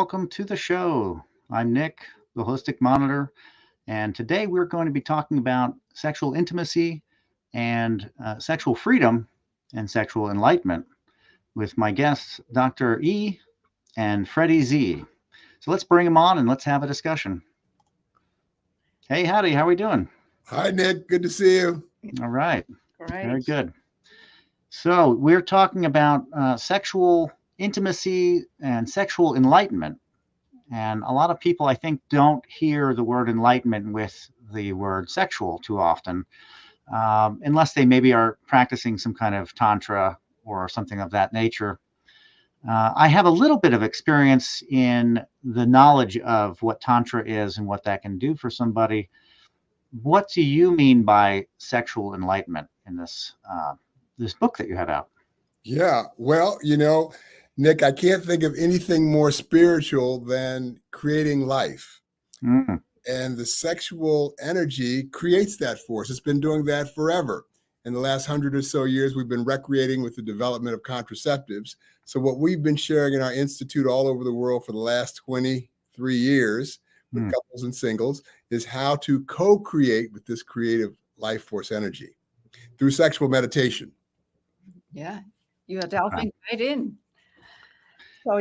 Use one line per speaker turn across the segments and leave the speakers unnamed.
welcome to the show. I'm Nick, the Holistic Monitor, and today we're going to be talking about sexual intimacy and sexual freedom and sexual enlightenment with my guests, Dr. E and Freddy Z. So let's bring them on and let's have a discussion. Hey, howdy, how are we doing?
Hi, Nick. Good to see you.
All right.
Great.
Very good. So we're talking about sexual intimacy and sexual enlightenment. And a lot of people, I think, don't hear the word enlightenment with the word sexual too often, unless they maybe are practicing some kind of tantra or something of that nature. I have a little bit of experience in the knowledge of what tantra is and what that can do for somebody. What do you mean by sexual enlightenment in this book that you have out?
Yeah, well, Nick, I can't think of anything more spiritual than creating life.
Mm.
And the sexual energy creates that force. It's been doing that forever. In the last 100 or so years, we've been recreating with the development of contraceptives. So what we've been sharing in our institute all over the world for the last 23 years with couples and singles is how to co-create with this creative life force energy through sexual meditation.
Yeah, you are delving right in. So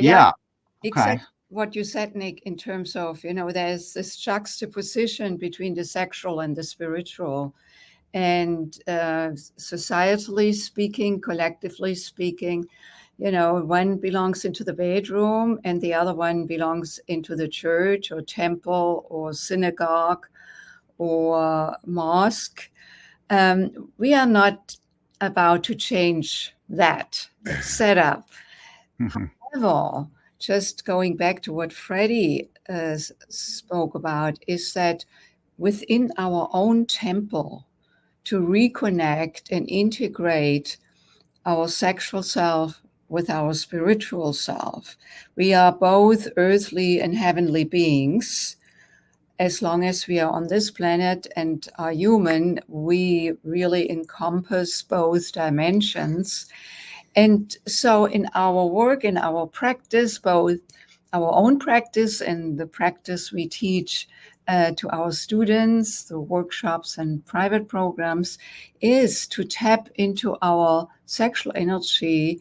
exactly what you said, Nick, in terms of, there's this juxtaposition between the sexual and the spiritual. And societally speaking, collectively speaking, one belongs into the bedroom and the other one belongs into the church or temple or synagogue or mosque. We are not about to change that setup. However, just going back to what Freddy spoke about, is that within our own temple, to reconnect and integrate our sexual self with our spiritual self. We are both earthly and heavenly beings. As long as we are on this planet and are human, we really encompass both dimensions. And so in our work, in our practice, both our own practice and the practice we teach to our students, the workshops and private programs, is to tap into our sexual energy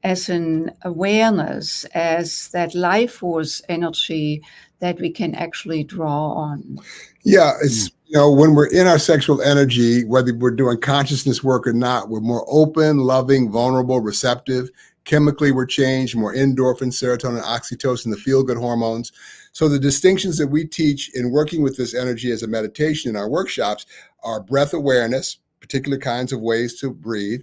as an awareness, as that life force energy that we can actually draw on.
Yeah, it's when we're in our sexual energy, whether we're doing consciousness work or not, we're more open, loving, vulnerable, receptive. Chemically, we're changed, more endorphin, serotonin, oxytocin, the feel-good hormones. So the distinctions that we teach in working with this energy as a meditation in our workshops are breath awareness, particular kinds of ways to breathe,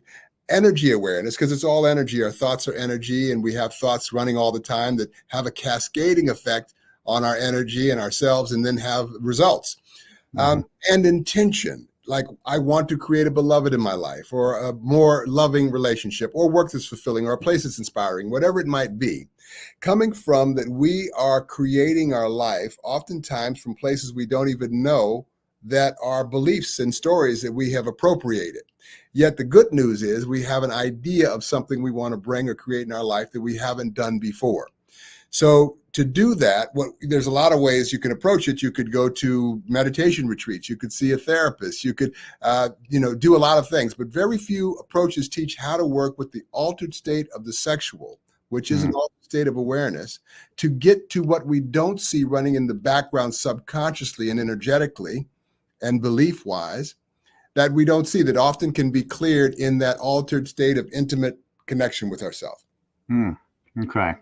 energy awareness, because it's all energy. Our thoughts are energy, and we have thoughts running all the time that have a cascading effect on our energy and ourselves and then have results. And intention, like I want to create a beloved in my life or a more loving relationship or work that's fulfilling or a place that's inspiring, whatever it might be. Coming from that, we are creating our life oftentimes from places we don't even know that are beliefs and stories that we have appropriated. Yet the good news is we have an idea of something we want to bring or create in our life that we haven't done before. So to do that, there's a lot of ways you can approach it. You could go to meditation retreats. You could see a therapist. You could, do a lot of things. But very few approaches teach how to work with the altered state of the sexual, which is an altered state of awareness, to get to what we don't see running in the background subconsciously and energetically and belief-wise that we don't see, that often can be cleared in that altered state of intimate connection with ourselves.
Okay.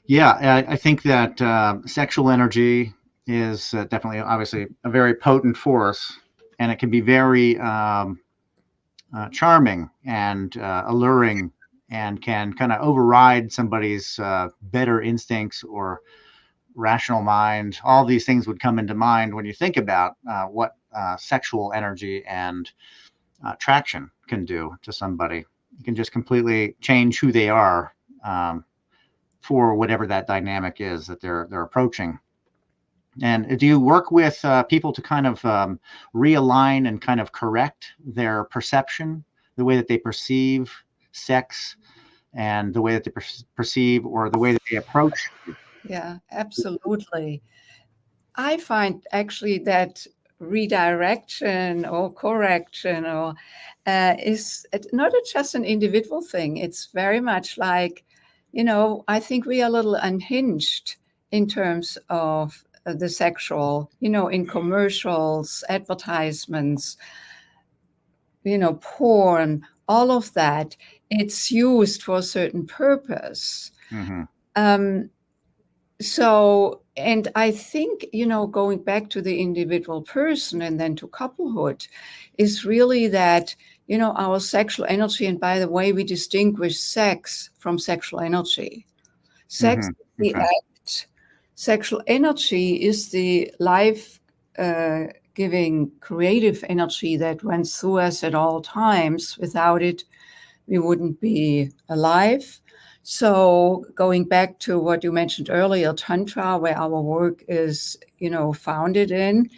Yeah, I think that sexual energy is definitely, obviously, a very potent force, and it can be very charming and alluring, and can kind of override somebody's better instincts or rational mind. All these things would come into mind when you think about what sexual energy and attraction can do to somebody. It can just completely change who they are. For whatever that dynamic is that they're approaching. And do you work with people to kind of realign and kind of correct their perception, the way that they perceive sex and the way that they perceive or the way that they approach
Yeah, absolutely. I find actually that redirection or correction or is not just an individual thing. It's very much like, I think we are a little unhinged in terms of the sexual, in commercials, advertisements, porn, all of that. It's used for a certain purpose.
Mm-hmm.
So, and I think, going back to the individual person and then to couplehood is really that, our sexual energy. And by the way, we distinguish sex from sexual energy. Sex is the
Okay.
act. Sexual energy is the life giving creative energy that runs through us at all times. Without it, we wouldn't be alive. So going back to what you mentioned earlier, Tantra, where our work is, founded in,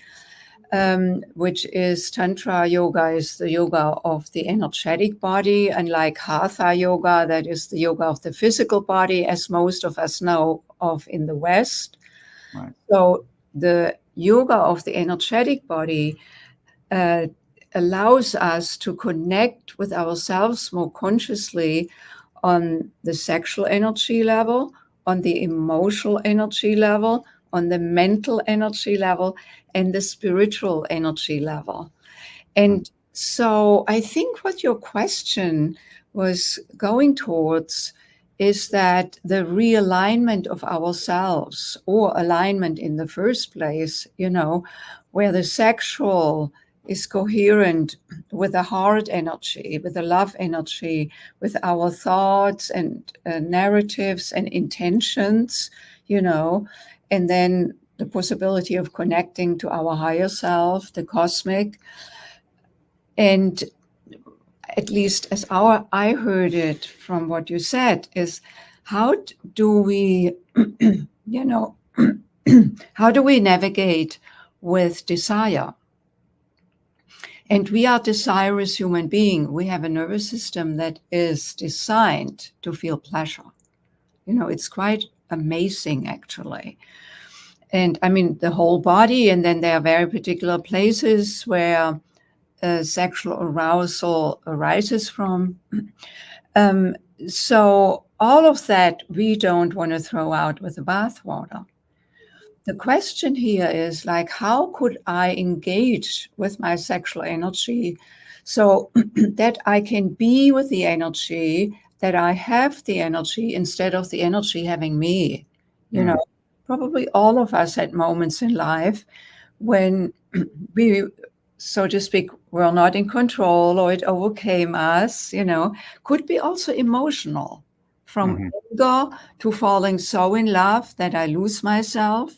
which is Tantra yoga is the yoga of the energetic body, unlike Hatha yoga, that is the yoga of the physical body, as most of us know of in the West.
Right.
So the yoga of the energetic body allows us to connect with ourselves more consciously on the sexual energy level, on the emotional energy level, on the mental energy level, and the spiritual energy level. And so I think what your question was going towards is that the realignment of ourselves, or alignment in the first place, where the sexual is coherent with the heart energy, with the love energy, with our thoughts and narratives and intentions, and then the possibility of connecting to our higher self, the cosmic. And at least as I heard it from what you said, is how do we, how do we navigate with desire? And we are desirous human beings. We have a nervous system that is designed to feel pleasure. It's quite amazing, actually. And I mean, the whole body, and then there are very particular places where sexual arousal arises from. So all of that we don't want to throw out with the bathwater. The question here is like, how could I engage with my sexual energy so that I can be with the energy, that I have the energy instead of the energy having me? Probably all of us at moments in life when we, so to speak, were not in control, or it overcame us, could be also emotional, from anger to falling so in love that I lose myself.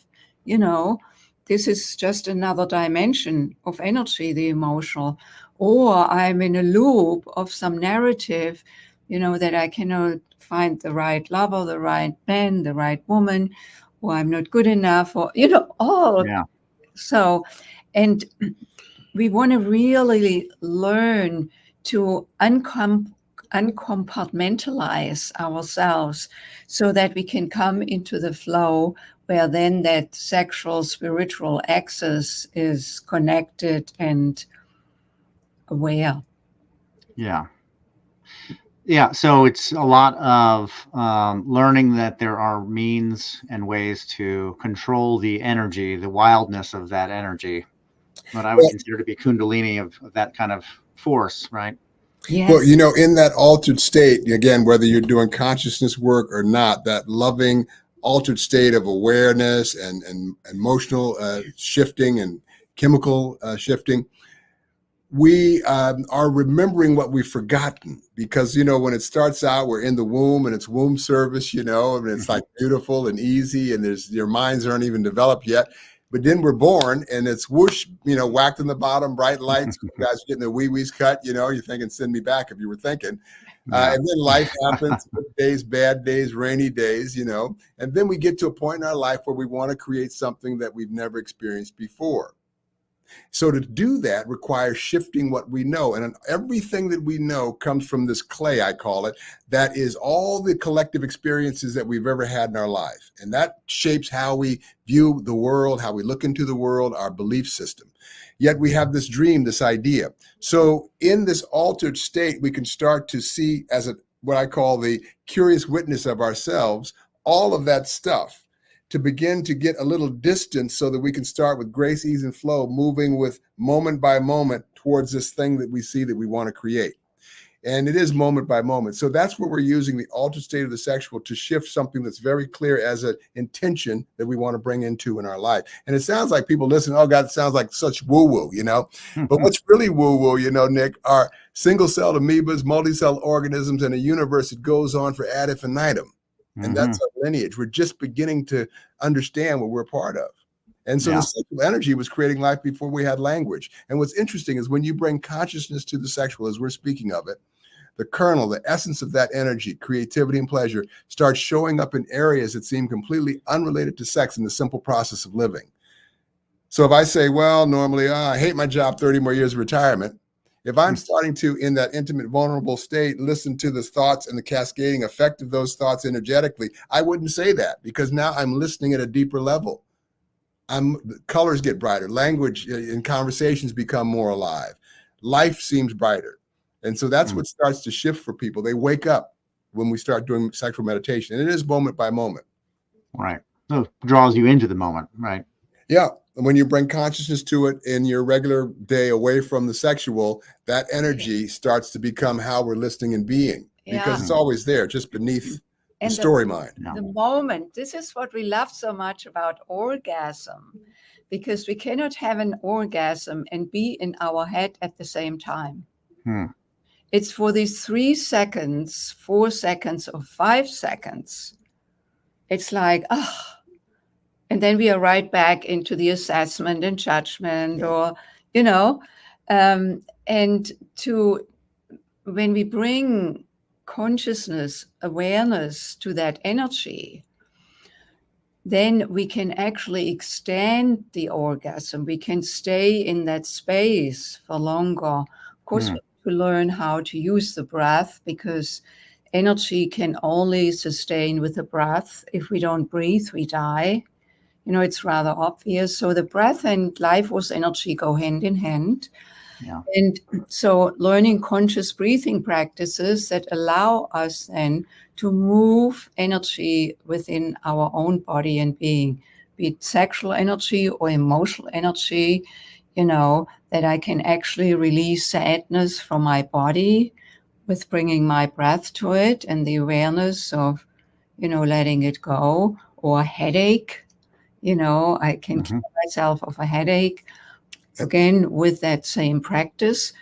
This is just another dimension of energy, the emotional. Or I'm in a loop of some narrative, that I cannot find the right lover, the right man, the right woman, or I'm not good enough, or, all.
Yeah.
So, and we want to really learn to uncompartmentalize ourselves so that we can come into the flow where then that sexual spiritual axis is connected and aware.
Yeah. Yeah. So it's a lot of learning that there are means and ways to control the energy, the wildness of that energy, what I would consider to be kundalini of that kind of force, right?
Yes.
Well, in that altered state, again, whether you're doing consciousness work or not, that loving altered state of awareness and emotional shifting and chemical shifting, we are remembering what we've forgotten, because when it starts out, we're in the womb and it's womb service, and it's like beautiful and easy, and your minds aren't even developed yet. But then we're born and it's whoosh, whacked in the bottom, bright lights, guys getting their wee-wees cut, you're thinking, send me back if you were thinking. And then life happens, good days, bad days, rainy days, and then we get to a point in our life where we want to create something that we've never experienced before. So to do that requires shifting what we know. And everything that we know comes from this clay, I call it, that is all the collective experiences that we've ever had in our life. And that shapes how we view the world, how we look into the world, our belief system. Yet we have this dream, this idea. So in this altered state, we can start to see as what I call the curious witness of ourselves, all of that stuff, to begin to get a little distance so that we can start with grace, ease, and flow, moving with moment by moment towards this thing that we see that we want to create. And it is moment by moment. So that's where we're using the altered state of the sexual to shift something that's very clear as an intention that we want to bring into in our life. And it sounds like people listen, oh God, it sounds like such woo-woo, But what's really woo-woo, Nick, are single-celled amoebas, multi-celled organisms, and a universe that goes on for ad infinitum. And that's our lineage. We're just beginning to understand what we're part of. And so the sexual energy was creating life before we had language. And what's interesting is when you bring consciousness to the sexual, as we're speaking of it, the kernel, the essence of that energy, creativity and pleasure, starts showing up in areas that seem completely unrelated to sex in the simple process of living. So if I say, well, normally, I hate my job, 30 more years of retirement. If I'm starting to, in that intimate, vulnerable state, listen to the thoughts and the cascading effect of those thoughts energetically, I wouldn't say that, because now I'm listening at a deeper level. The colors get brighter. Language and conversations become more alive. Life seems brighter. And so that's what starts to shift for people. They wake up when we start doing sexual meditation. And it is moment by moment.
Right. So it draws you into the moment, right?
Yeah. And when you bring consciousness to it in your regular day away from the sexual, that energy starts to become how we're listening and being, because it's always there, just beneath the story mind.
The moment, this is what we love so much about orgasm, because we cannot have an orgasm and be in our head at the same time. It's for these 3 seconds, 4 seconds, or 5 seconds. It's like, and then we are right back into the assessment and judgment, or, and when we bring consciousness, awareness to that energy, then we can actually extend the orgasm. We can stay in that space for longer. Of course, we have to learn how to use the breath, because energy can only sustain with the breath. If we don't breathe, we die. It's rather obvious. So the breath and life force energy go hand in hand.
Yeah.
And so learning conscious breathing practices that allow us then to move energy within our own body and being, be it sexual energy or emotional energy, that I can actually release sadness from my body with bringing my breath to it and the awareness of, letting it go, or headache. I can cure myself of a headache. Again, with that same practice,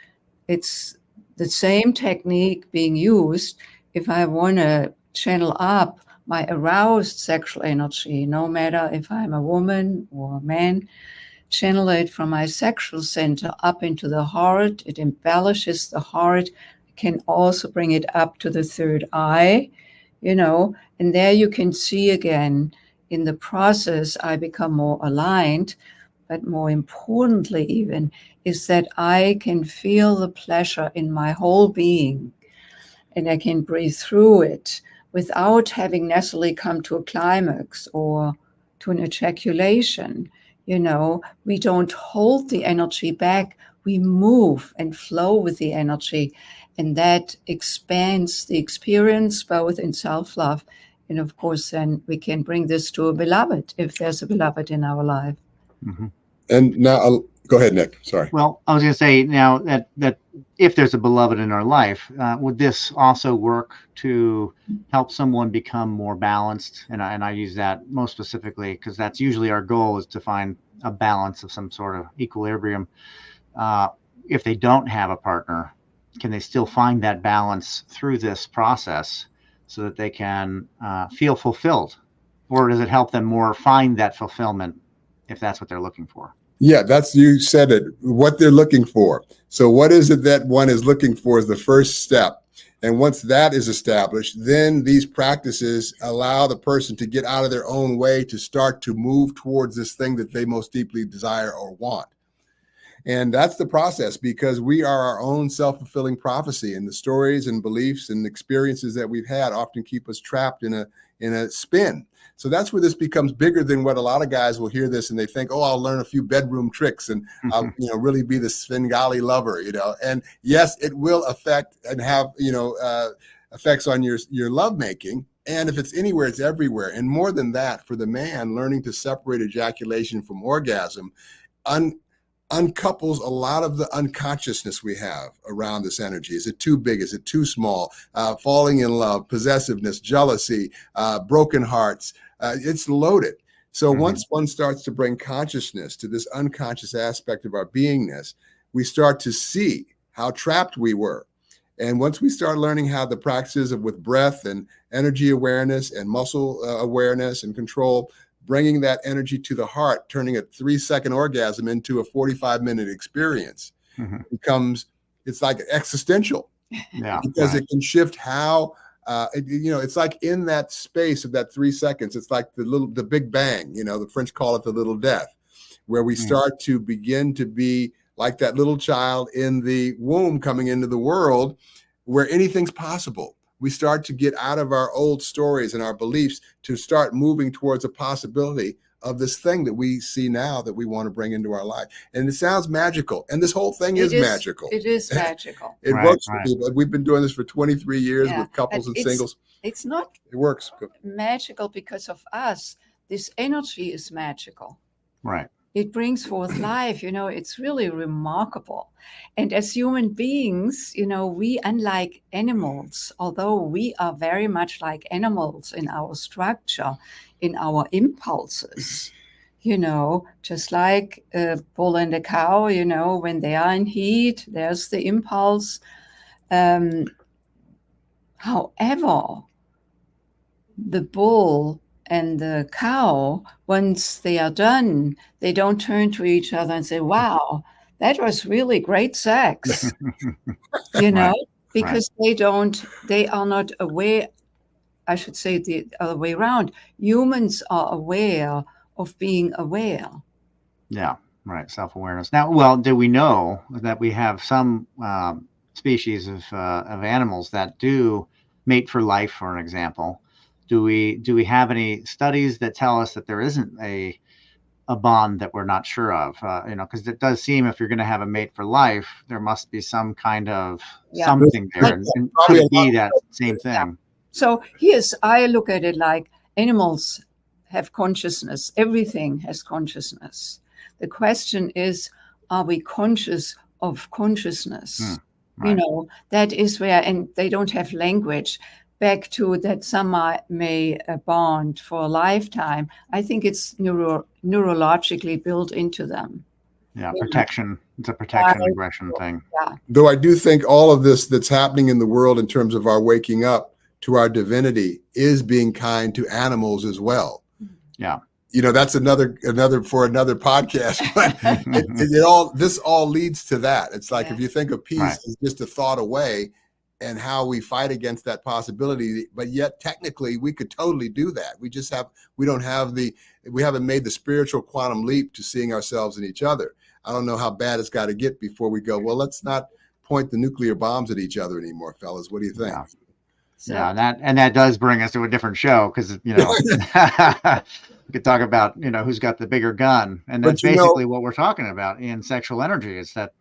it's the same technique being used. If I want to channel up my aroused sexual energy, no matter if I'm a woman or a man, channel it from my sexual center up into the heart. It embellishes the heart. I can also bring it up to the third eye, and there you can see again, in the process, I become more aligned. But more importantly even, is that I can feel the pleasure in my whole being, and I can breathe through it without having necessarily come to a climax or to an ejaculation. We don't hold the energy back. We move and flow with the energy, and that expands the experience both in self-love. And of course, then we can bring this to a beloved, if there's a beloved in our life.
And now, go ahead, Nick. Sorry.
Well, I was going to say now that if there's a beloved in our life, would this also work to help someone become more balanced? And I use that most specifically because that's usually our goal, is to find a balance of some sort of equilibrium. If they don't have a partner, can they still find that balance through this process so that they can feel fulfilled? Or does it help them more find that fulfillment if that's what they're looking for?
Yeah, you said it, what they're looking for. So what is it that one is looking for is the first step. And once that is established, then these practices allow the person to get out of their own way to start to move towards this thing that they most deeply desire or want. And that's the process, because we are our own self-fulfilling prophecy, and the stories and beliefs and experiences that we've had often keep us trapped in a spin. So that's where this becomes bigger than what a lot of guys will hear this and they think, oh, I'll learn a few bedroom tricks and I'll, really be the Svengali lover, And yes, it will affect and have, effects on your lovemaking. And if it's anywhere, it's everywhere. And more than that, for the man, learning to separate ejaculation from orgasm uncouples a lot of the unconsciousness we have around this energy. Is it too big? Is it too small? Falling in love, possessiveness, jealousy, broken hearts. It's loaded. So once one starts to bring consciousness to this unconscious aspect of our beingness, we start to see how trapped we were. And once we start learning how the practices with breath and energy awareness and muscle awareness and control, bringing that energy to the heart, turning a 3-second orgasm into a 45-minute experience becomes, it's like existential.
Yeah,
because it can shift how, it's like in that space of that 3 seconds, it's like the Big Bang, the French call it the little death, where we start to begin to be like that little child in the womb coming into the world where anything's possible. We start to get out of our old stories and our beliefs to start moving towards a possibility of this thing that we see now that we want to bring into our life. And it sounds magical. And this whole thing is magical.
It is magical.
It works for people. We've been doing this for 23 years with couples and singles.
It's not
it works.
Magical because of us. This energy is magical.
Right.
It brings forth life, it's really remarkable. And as human beings, we, unlike animals, although we are very much like animals in our structure, in our impulses, just like a bull and a cow, when they are in heat, there's the impulse. However, the bull and the cow, once they are done, they don't turn to each other and say, wow, that was really great sex, because they are not aware. I should say the other way around. Humans are aware of being aware.
Yeah, right. Self-awareness. Now, well, do we know that we have some species of animals that do mate for life, for an example? Do we have any studies that tell us that there isn't a bond that we're not sure of? Because it does seem if you're going to have a mate for life, there must be some kind of something there. And could it be that same thing? Yeah.
So I look at it like animals have consciousness. Everything has consciousness. The question is, are we conscious of consciousness? Right. That is where, and they don't have language. Back to that some may bond for a lifetime. I think it's neurologically built into them.
Yeah, protection. It's a protection aggression thing.
Yeah.
Though I do think all of this that's happening in the world in terms of our waking up to our divinity is being kind to animals as well.
Yeah.
That's another for another podcast. But this all leads to that. It's like if you think of peace as just a thought away, and how we fight against that possibility, but yet technically we could totally do that. We haven't made the spiritual quantum leap to seeing ourselves in each other. I don't know how bad it's got to get before we go, well, let's not point the nuclear bombs at each other anymore, fellas. What do you think?
Yeah. Yeah, that does bring us to a different show, because we could talk about who's got the bigger gun, and that's basically what we're talking about in sexual energy. Is that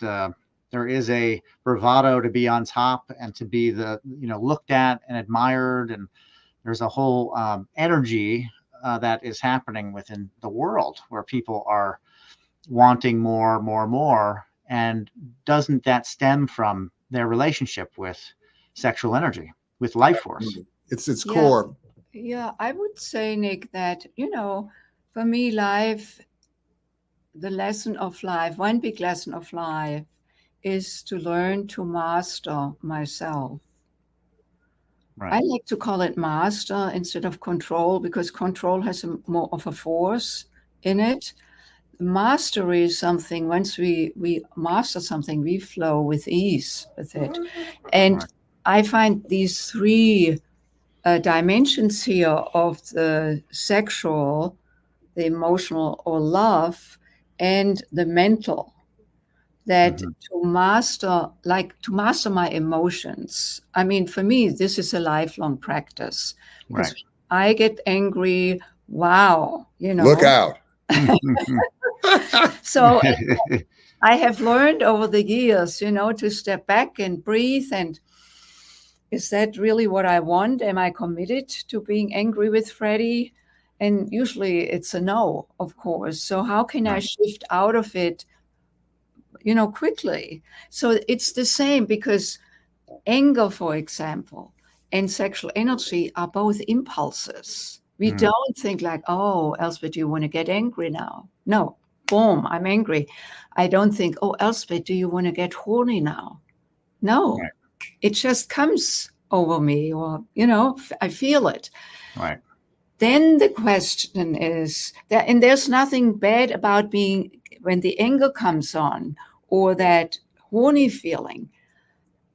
there is a bravado to be on top and to be looked at and admired, and there's a whole energy that is happening within the world where people are wanting more, and doesn't that stem from their relationship with sexual energy, with life force?
It's core.
Yeah, I would say, Nick, that for me, life, the lesson of life, one big lesson of life, is to learn to master myself. Right. I like to call it master instead of control, because control has more of a force in it. Mastery is something, once we master something, we flow with ease with it. And I find these three dimensions here of the sexual, the emotional or love, and the mental that to master my emotions. I mean, for me, this is a lifelong practice. Because I get angry, wow,
Look out.
So I have learned over the years, to step back and breathe. And is that really what I want? Am I committed to being angry with Freddy? And usually it's a no, of course. So how can I shift out of it, quickly? So it's the same, because anger, for example, and sexual energy are both impulses. We don't think like, oh, Elsbeth, do you want to get angry now? No, boom, I'm angry. I don't think, oh, Elsbeth, do you want to get horny now? No, it just comes over me, or, I feel it.
Right.
Then the question is that, and there's nothing bad about being, when the anger comes on, or that horny feeling.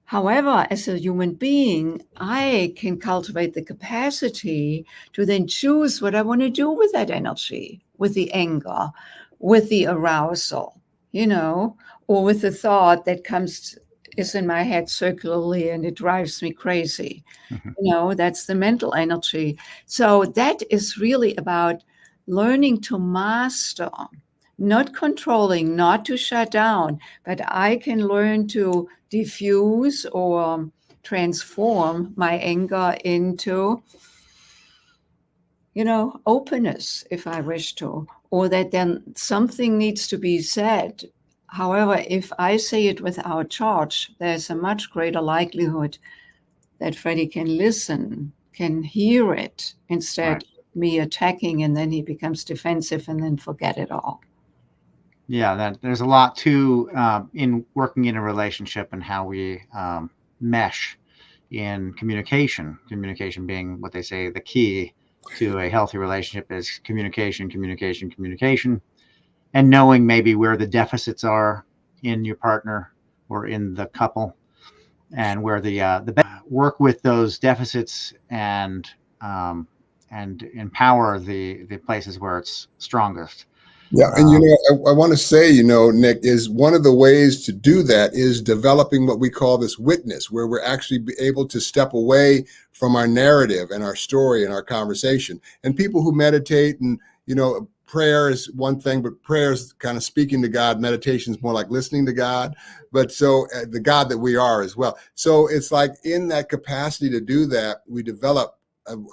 However, as a human being, I can cultivate the capacity to then choose what I want to do with that energy, with the anger, with the arousal, or with the thought that is in my head circularly and it drives me crazy. That's the mental energy. So that is really about learning to master, not controlling, not to shut down, but I can learn to diffuse or transform my anger into, openness, if I wish to, or that then something needs to be said. However, if I say it without charge, there's a much greater likelihood that Freddy can listen, can hear it, instead of me attacking, and then he becomes defensive and then forget it all.
Yeah, there's a lot to in working in a relationship and how we mesh in communication. Communication being what they say the key to a healthy relationship is communication, communication, communication, and knowing maybe where the deficits are in your partner or in the couple, and where the work with those deficits and empower the places where it's strongest.
Yeah. And, I want to say, Nick, is one of the ways to do that is developing what we call this witness, where we're actually able to step away from our narrative and our story and our conversation. And people who meditate and, prayer is one thing, but prayer is kind of speaking to God. Meditation is more like listening to God, but so the God that we are as well. So it's like in that capacity to do that, we develop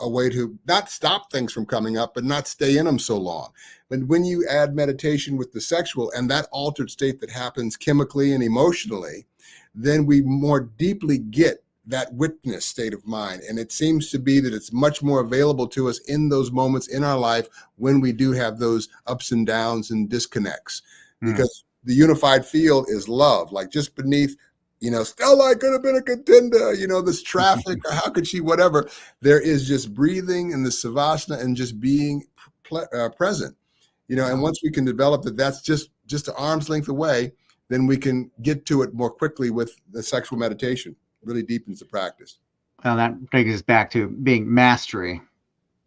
a way to not stop things from coming up, but not stay in them so long. But when you add meditation with the sexual and that altered state that happens chemically and emotionally, then we more deeply get that witness state of mind. And it seems to be that it's much more available to us in those moments in our life when we do have those ups and downs and disconnects, because the unified field is love, like just beneath, Stella could have been a contender, this traffic, or how could she, whatever. There is just breathing in the savasana and just being present, and once we can develop that's just an arm's length away, then we can get to it more quickly with the sexual meditation. Really deepens the practice.
Well, that brings us back to being mastery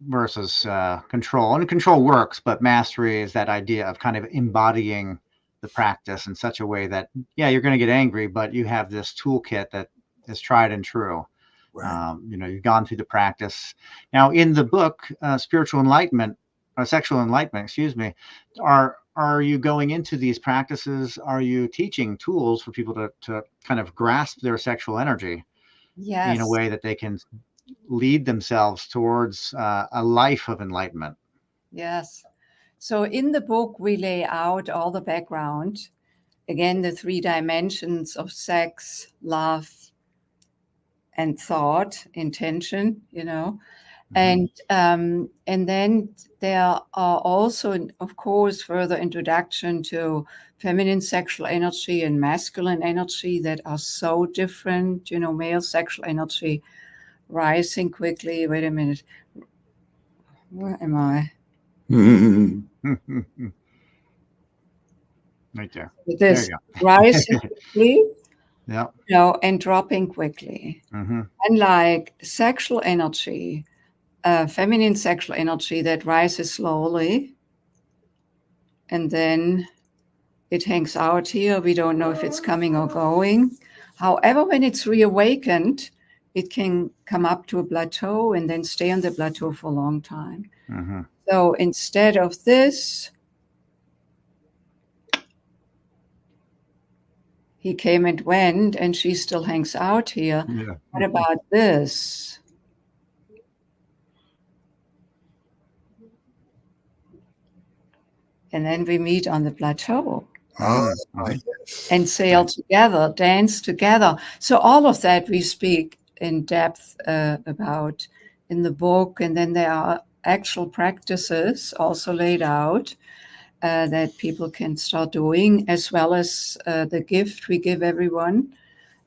versus control. And control works, but mastery is that idea of kind of embodying the practice in such a way that, you're going to get angry, but you have this toolkit that is tried and true. Right. You've gone through the practice. Now, in the book, Spiritual Enlightenment, or Sexual Enlightenment, excuse me, are you going into these practices? Are you teaching tools for people to kind of grasp their sexual energy in a way that they can lead themselves towards a life of enlightenment?
Yes. So in the book, we lay out all the background. Again, the 3 dimensions of sex, love, and thought, intention, And then there are also, of course, further introduction to feminine sexual energy and masculine energy that are so different. Male sexual energy rising quickly. Wait a minute. Where am I?
Right there.
This
there
rising quickly.
Yeah.
And dropping quickly. Unlike sexual energy, feminine sexual energy that rises slowly and then it hangs out here. We don't know if it's coming or going. However, when it's reawakened, it can come up to a plateau and then stay on the plateau for a long time.
Mm-hmm.
So instead of this, he came and went, and she still hangs out here.
Yeah.
What about this? And then we meet on the plateau. And sail together, dance together. So all of that we speak in depth about in the book. And then there are actual practices also laid out that people can start doing, as well as the gift we give everyone.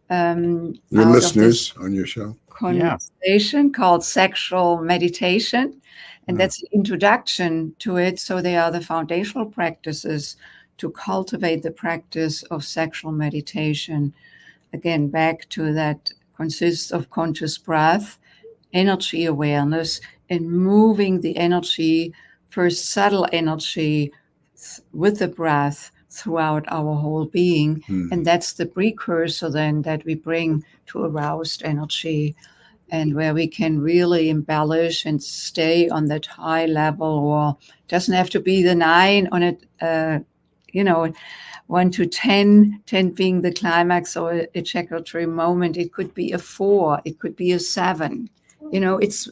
Your listeners on your show.
Conversation called sexual meditation. And that's an introduction to it. So they are the foundational practices to cultivate the practice of sexual meditation. Again, back to that consists of conscious breath, energy awareness, and moving the energy, first subtle energy with the breath throughout our whole being. And that's the precursor then that we bring to aroused energy, and where we can really embellish and stay on that high level, or it doesn't have to be the 9 on it, 1 to 10, 10 being the climax or ejaculatory moment. It could be a 4, it could be a 7. It's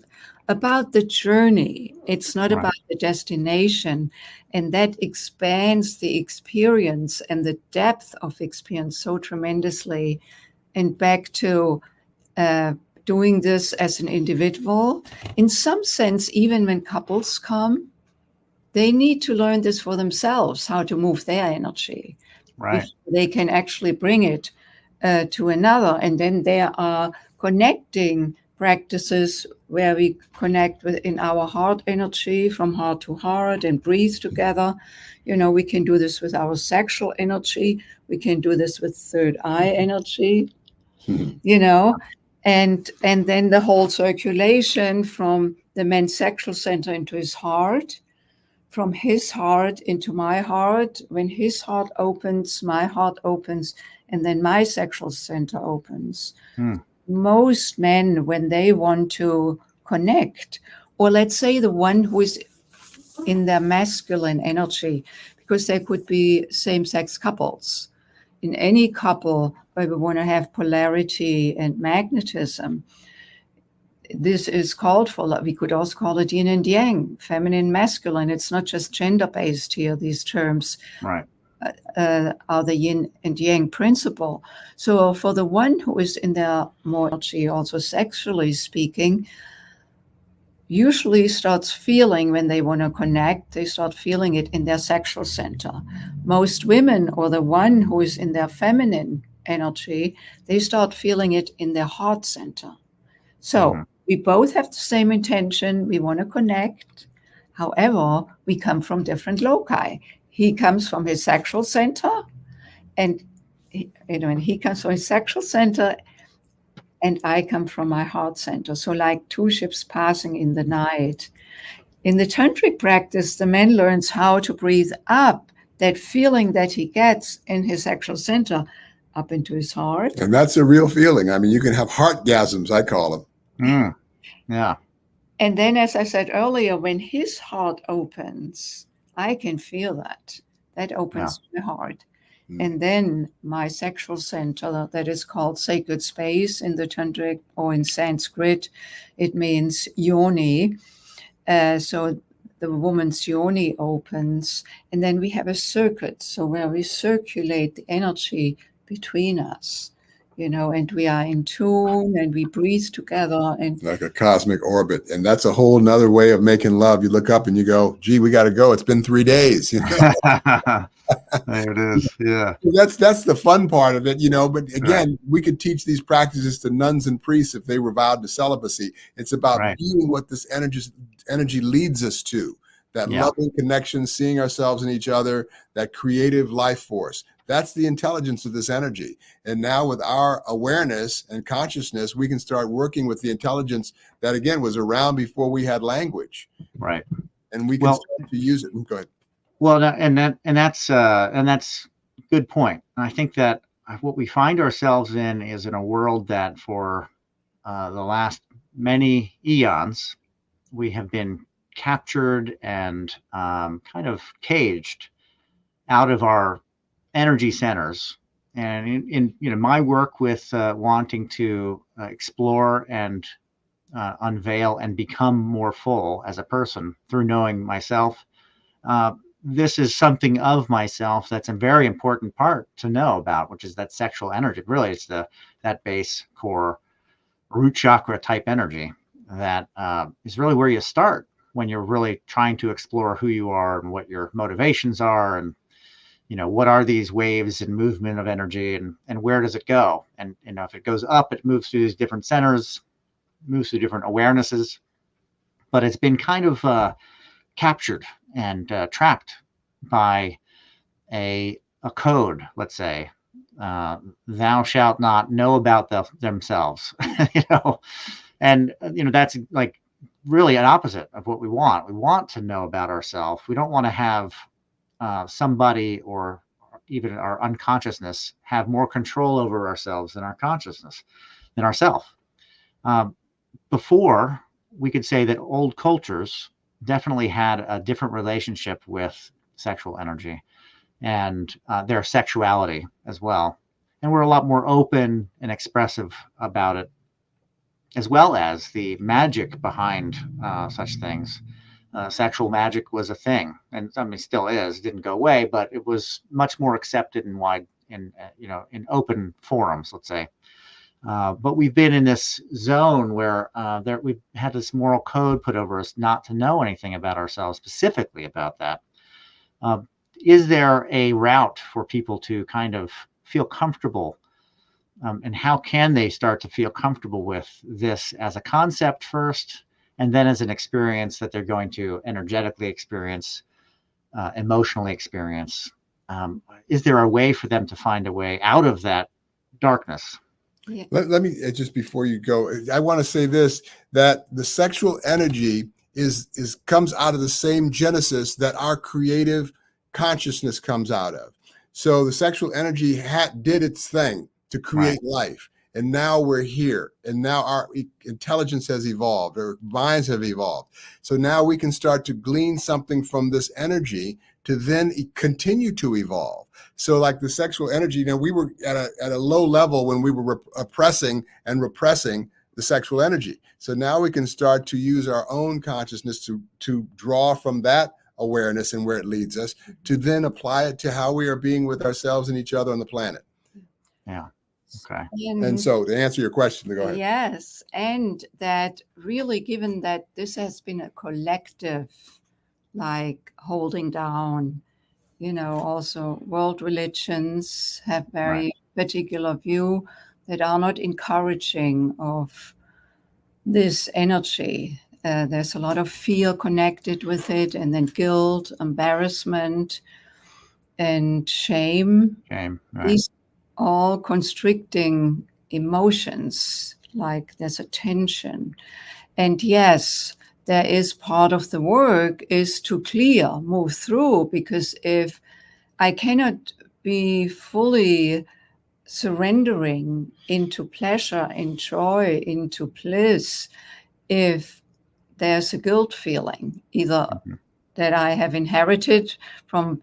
about the journey. It's not about the destination. And that expands the experience and the depth of experience so tremendously. And back to doing this as an individual. In some sense, even when couples come, they need to learn this for themselves, how to move their energy.
Right.
They can actually bring it to another. And then there are connecting practices where we connect within our heart energy from heart to heart and breathe together. We can do this with our sexual energy. We can do this with third eye energy, and then the whole circulation from the man's sexual center into his heart, from his heart into my heart. When his heart opens, my heart opens, and then my sexual center opens. Most men, when they want to connect, or let's say the one who is in their masculine energy, because there could be same-sex couples. In any couple where we want to have polarity and magnetism, this is called for. We could also call it yin and yang, feminine, masculine. It's not just gender-based here, these terms.
Right.
Are the yin and yang principle. So for the one who is in their more energy, also sexually speaking, usually starts feeling when they want to connect, they start feeling it in their sexual center. Most women, or the one who is in their feminine energy, they start feeling it in their heart center. So we both have the same intention. We want to connect. However, we come from different loci. He comes from his sexual center, and he comes from his sexual center, and I come from my heart center. So like two ships passing in the night. In the tantric practice, the man learns how to breathe up that feeling that he gets in his sexual center up into his heart.
And that's a real feeling. I mean, you can have heartgasms, I call them.
Yeah.
And then, as I said earlier, when his heart opens, I can feel that. That opens my heart. And then my sexual center, that is called sacred space in the tantric, or in Sanskrit, it means yoni. So the woman's yoni opens, and then we have a circuit, so where we circulate the energy between us, and we are in tune, and we breathe together. And
like a cosmic orbit. And that's a whole nother way of making love. You look up and you go, gee, we got to go. It's been 3 days.
There it is. Yeah.
That's the fun part of it, But again, we could teach these practices to nuns and priests if they were vowed to celibacy. It's about being what this energy leads us to. That loving connection, seeing ourselves in each other, that creative life force. That's the intelligence of this energy. And now with our awareness and consciousness, we can start working with the intelligence that, again, was around before we had language.
Right.
And we can start to use it. Go ahead.
Well, and that's good point. And I think that what we find ourselves in is in a world that for the last many eons, we have been captured and kind of caged out of our energy centers. And in my work with wanting to explore and unveil and become more full as a person through knowing myself, this is something of myself that's a very important part to know about, which is that sexual energy. Really, it's that base core root chakra type energy that is really where you start when you're really trying to explore who you are and what your motivations are, and what are these waves and movement of energy, and where does it go? And if it goes up, it moves through these different centers, moves through different awarenesses, but it's been kind of captured and trapped by a code, let's say, thou shalt not know about themselves, and that's like really an opposite of what we want. We want to know about ourselves. We don't want to have somebody or even our unconsciousness have more control over ourselves than our consciousness, than ourself. Before, we could say that old cultures definitely had a different relationship with sexual energy and their sexuality as well. And we're a lot more open and expressive about it, as well as the magic behind such things. Sexual magic was a thing, and I mean, still is. It didn't go away, but it was much more accepted and wide in open forums, let's say. But we've been in this zone where we've had this moral code put over us not to know anything about ourselves, specifically about that. Is there a route for people to kind of feel comfortable? And how can they start to feel comfortable with this as a concept first, and then as an experience that they're going to energetically experience, emotionally experience? Is there a way for them to find a way out of that darkness?
Yeah. Let me just before you go, I want to say this, that the sexual energy comes out of the same genesis that our creative consciousness comes out of. So the sexual energy did its thing to create life. And now we're here. And now our intelligence has evolved, our minds have evolved. So now we can start to glean something from this energy to then continue to evolve. So like the sexual energy, we were at a low level when we were oppressing and repressing the sexual energy. So now we can start to use our own consciousness to draw from that awareness and where it leads us, to then apply it to how we are being with ourselves and each other on the planet.
Yeah. Okay.
And so to answer your question, go ahead.
Yes. And that really, given that this has been a collective, like holding down, also world religions have very particular view that are not encouraging of this energy. There's a lot of fear connected with it, and then guilt, embarrassment, and shame.
Shame, right.
These all constricting emotions, like there's a tension. And yes, there is part of the work is to move through, because if I cannot be fully surrendering into pleasure, in joy, into bliss, if there's a guilt feeling, either that I have inherited from,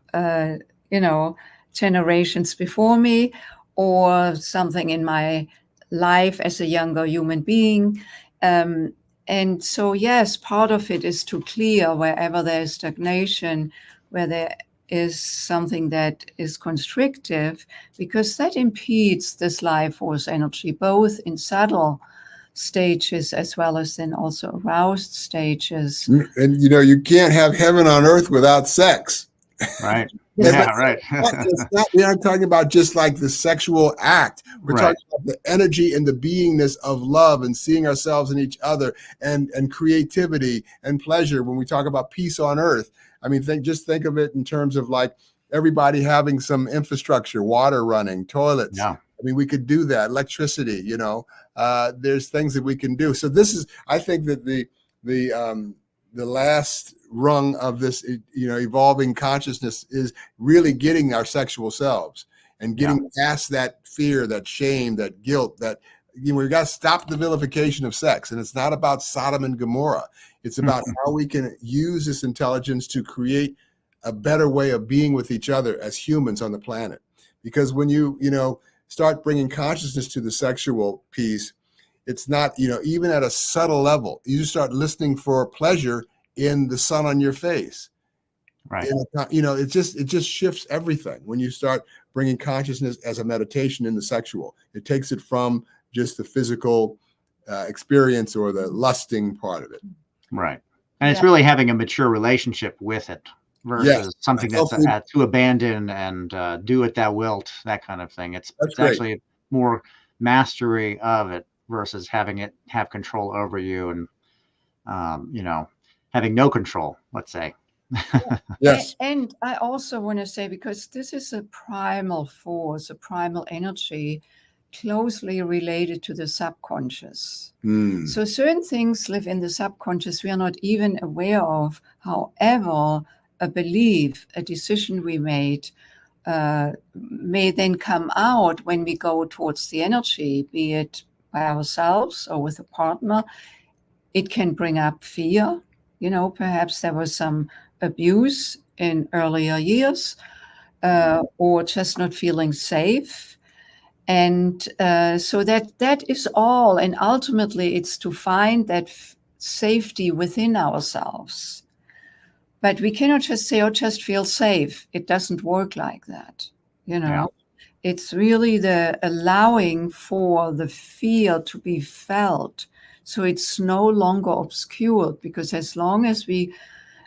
generations before me, or something in my life as a younger human being. And so, yes, part of it is to clear wherever there is stagnation, where there is something that is constrictive, because that impedes this life force energy, both in subtle stages as well as then also aroused stages.
And you can't have heaven on earth without sex.
Right. Yeah, right.
We're not talking about just like the sexual act. We're talking about the energy and the beingness of love and seeing ourselves and each other, and creativity and pleasure. When we talk about peace on earth, I mean, think of it in terms of like everybody having some infrastructure, water running, toilets. Yeah. I mean, we could do that. Electricity, there's things that we can do. So this is, I think that the last rung of this, evolving consciousness is really getting our sexual selves and getting past that fear, that shame, that guilt, that we got to stop the vilification of sex. And it's not about Sodom and Gomorrah. It's about how we can use this intelligence to create a better way of being with each other as humans on the planet. Because when you start bringing consciousness to the sexual piece, it's not, even at a subtle level, you just start listening for pleasure in the sun on your face.
Right.
It just shifts everything when you start bringing consciousness as a meditation in the sexual. It takes it from just the physical experience or the lusting part of it.
Right. And it's really having a mature relationship with it versus something that's to abandon and do it thou wilt, that kind of thing. It's actually more mastery of it versus having it have control over you and, having no control, let's say.
Yes.
And I also want to say, because this is a primal force, a primal energy closely related to the subconscious. So certain things live in the subconscious we are not even aware of. However, a belief, a decision we made may then come out when we go towards the energy, be it by ourselves or with a partner. It can bring up fear. Perhaps there was some abuse in earlier years, or just not feeling safe. And so that is all. And ultimately, it's to find that safety within ourselves. But we cannot just say, just feel safe. It doesn't work like that. It's really the allowing for the fear to be felt. So it's no longer obscured, because as long as we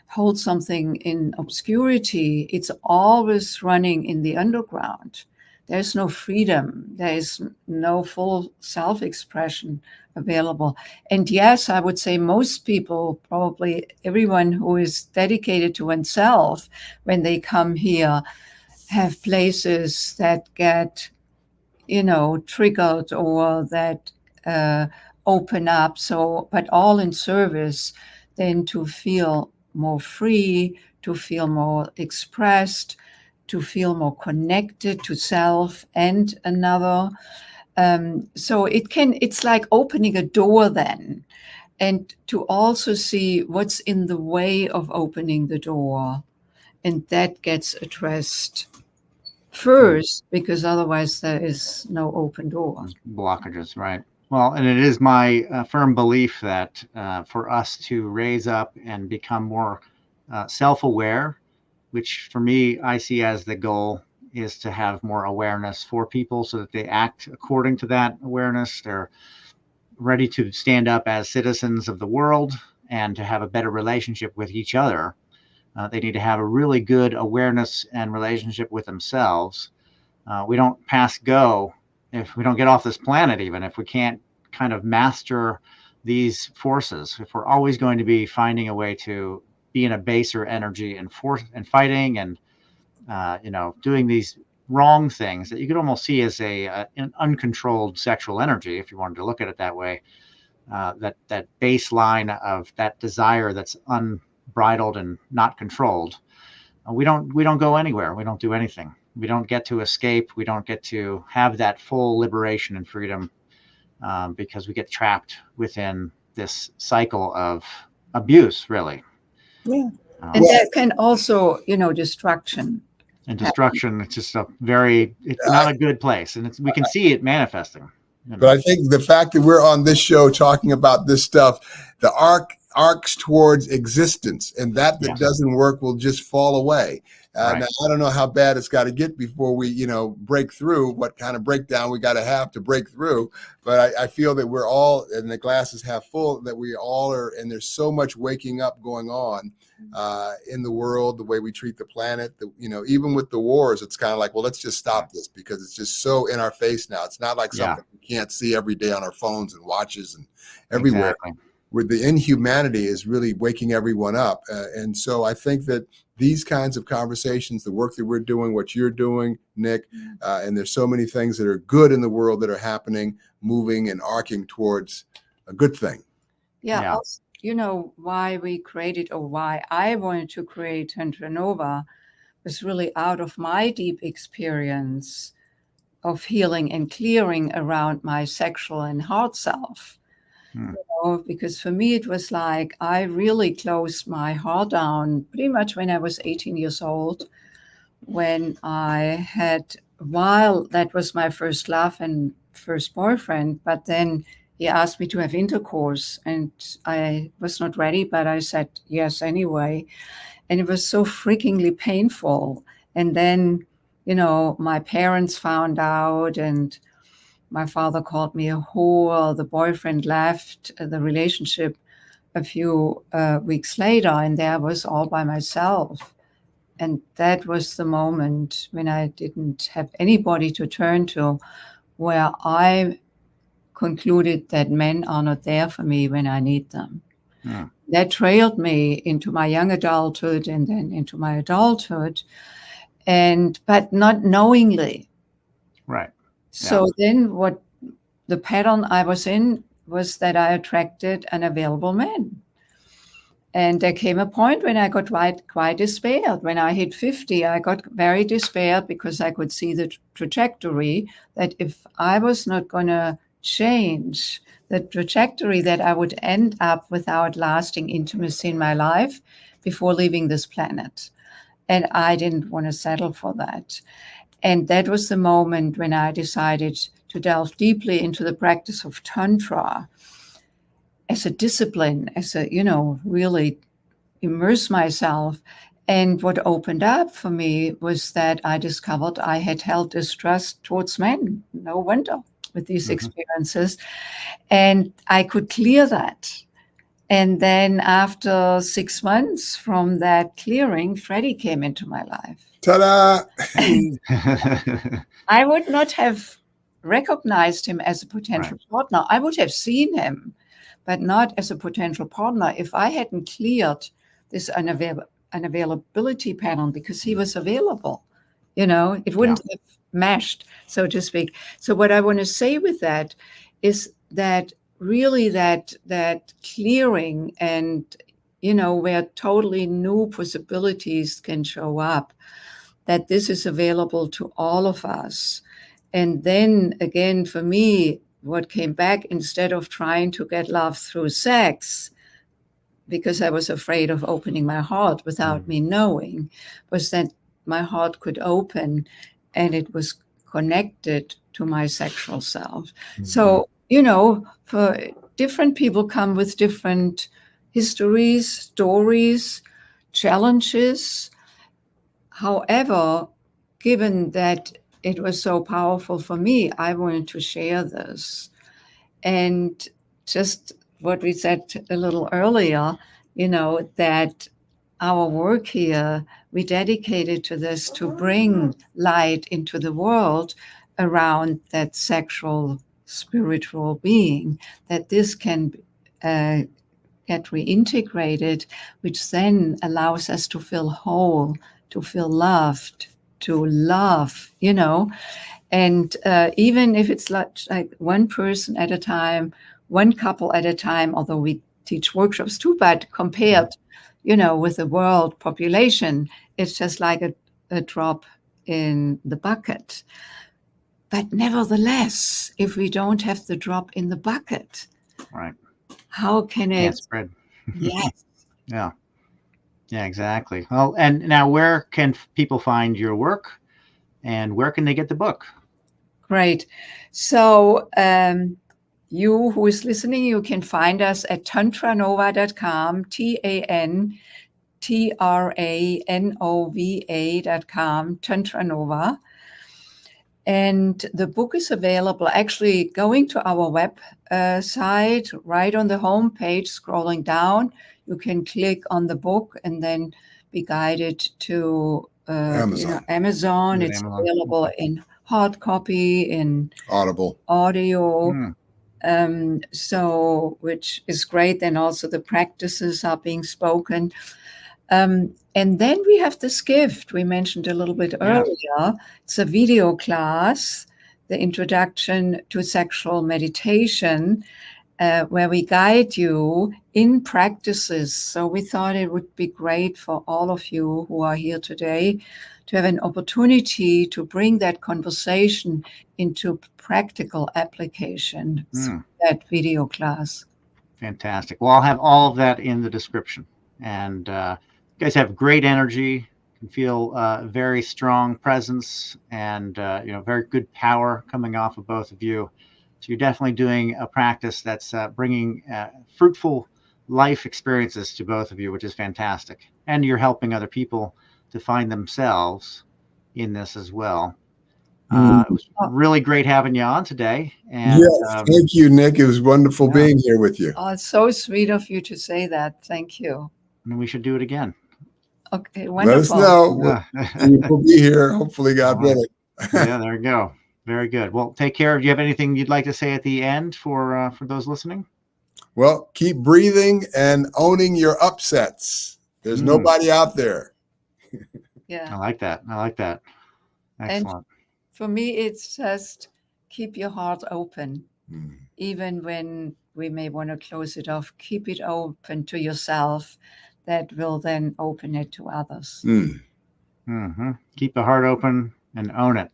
hold something in obscurity, it's always running in the underground. There's no freedom. There is no full self-expression available. And yes, I would say most people, probably everyone who is dedicated to oneself, when they come here, have places that get, triggered or that open up. So, but all in service then to feel more free, to feel more expressed, to feel more connected to self and another. So it's like opening a door then, and to also see what's in the way of opening the door. And that gets addressed first, because otherwise there is no open door.
Blockages, right. Well, and it is my firm belief that for us to raise up and become more self-aware, which for me, I see as the goal, is to have more awareness for people so that they act according to that awareness. They're ready to stand up as citizens of the world and to have a better relationship with each other. They need to have a really good awareness and relationship with themselves. We don't pass go if we don't get off this planet, even if we can't kind of master these forces. If we're always going to be finding a way to be in a baser energy and force and fighting and doing these wrong things that you could almost see as an uncontrolled sexual energy, if you wanted to look at it that way. That baseline of that desire that's unbridled and not controlled. We don't go anywhere. We don't do anything. We don't get to escape. We don't get to have that full liberation and freedom because we get trapped within this cycle of abuse, really.
Yeah. And that can also, destruction.
And destruction, it's just it's not a good place. And we can see it manifesting.
But I think the fact that we're on this show talking about this stuff, the arcs towards existence, and that doesn't work will just fall away. Now, I don't know how bad it's got to get before we, break through, what kind of breakdown we got to have to break through. But I feel that we're all, and the glass is half full, that we all are, and there's so much waking up going on in the world, the way we treat the planet, even with the wars, it's kind of like, well, let's just stop this because it's just so in our face now. It's not like something we can't see every day on our phones and watches and everywhere.
Exactly.
Where the inhumanity is really waking everyone up. And so I think that these kinds of conversations, the work that we're doing, what you're doing, Nick, and there's so many things that are good in the world that are happening, moving and arcing towards a good thing.
Yeah. Also, why we created, or why I wanted to create TantraNova was really out of my deep experience of healing and clearing around my sexual and heart self. Because for me, it was like I really closed my heart down pretty much when I was 18 years old, when I had, while that was my first love and first boyfriend, but then he asked me to have intercourse and I was not ready, but I said yes anyway. And it was so freakingly painful. And then, my parents found out and my father called me a whore. The boyfriend left the relationship a few weeks later, and there I was all by myself. And that was the moment when I didn't have anybody to turn to, where I concluded that men are not there for me when I need them. That trailed me into my young adulthood and then into my adulthood, but not knowingly.
Right.
So then what the pattern I was in was that I attracted unavailable men. And there came a point when I got quite despaired. When I hit 50, I got very despaired because I could see the trajectory that if I was not going to change the trajectory, that I would end up without lasting intimacy in my life before leaving this planet. And I didn't want to settle for that. And that was the moment when I decided to delve deeply into the practice of Tantra as a discipline, as a, really immerse myself. And what opened up for me was that I discovered I had held distrust towards men. No wonder with these experiences. And I could clear that. And then after 6 months from that clearing, Freddy came into my life.
Ta-da!
I would not have recognized him as a potential partner. I would have seen him, but not as a potential partner if I hadn't cleared this unavailability pattern, because he was available. It wouldn't have meshed, so to speak. So what I want to say with that is that really that clearing and, where totally new possibilities can show up, that this is available to all of us. And then again, for me, what came back, instead of trying to get love through sex, because I was afraid of opening my heart without me knowing, was that my heart could open and it was connected to my sexual self. So, for different people come with different histories, stories, challenges. However, given that it was so powerful for me, I wanted to share this. And just what we said a little earlier, that our work here, we dedicated to this to bring light into the world around that sexual, spiritual being, that this can get reintegrated, which then allows us to feel whole, to feel loved, to love, and even if it's like one person at a time, one couple at a time, although we teach workshops too, but compared, with the world population, it's just like a drop in the bucket. But nevertheless, if we don't have the drop in the bucket, how can it
spread?
Yes.
Yeah, exactly. Well, and now where can people find your work and where can they get the book?
Great. So you who is listening, you can find us at TantraNova.com, TantraNova.com, TantraNova. And the book is available, actually going to our website, right on the home page, scrolling down, you can click on the book and then be guided to Amazon. It's available in hard copy, in audio, so which is great. Then also the practices are being spoken. And then we have this gift we mentioned a little bit earlier. It's a video class, the Introduction to Sexual Meditation, where we guide you in practices. So we thought it would be great for all of you who are here today to have an opportunity to bring that conversation into practical application through that video class.
Fantastic. Well, I'll have all of that in the description. And you guys have great energy. Can feel very strong presence and very good power coming off of both of you. So you're definitely doing a practice that's bringing fruitful life experiences to both of you, which is fantastic. And you're helping other people to find themselves in this as well. It was really great having you on today. And,
yes, thank you, Nick. It was wonderful being here with you.
Oh, it's so sweet of you to say that. Thank you.
And we should do it again.
Okay, wonderful.
Let us know. We'll be here, hopefully, God willing.
Yeah, there you go. Very good. Well, take care. Do you have anything you'd like to say at the end for those listening?
Well, keep breathing and owning your upsets. There's nobody out there.
Yeah.
I like that. Excellent.
And for me, it's just keep your heart open. Even when we may want to close it off, keep it open to yourself. That will then open it to others.
Keep the heart open and own it.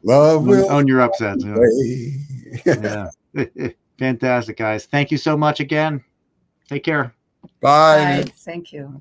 Love will
own your upsets. Yeah. Fantastic, guys. Thank you so much again. Take care.
Bye.
Thank you.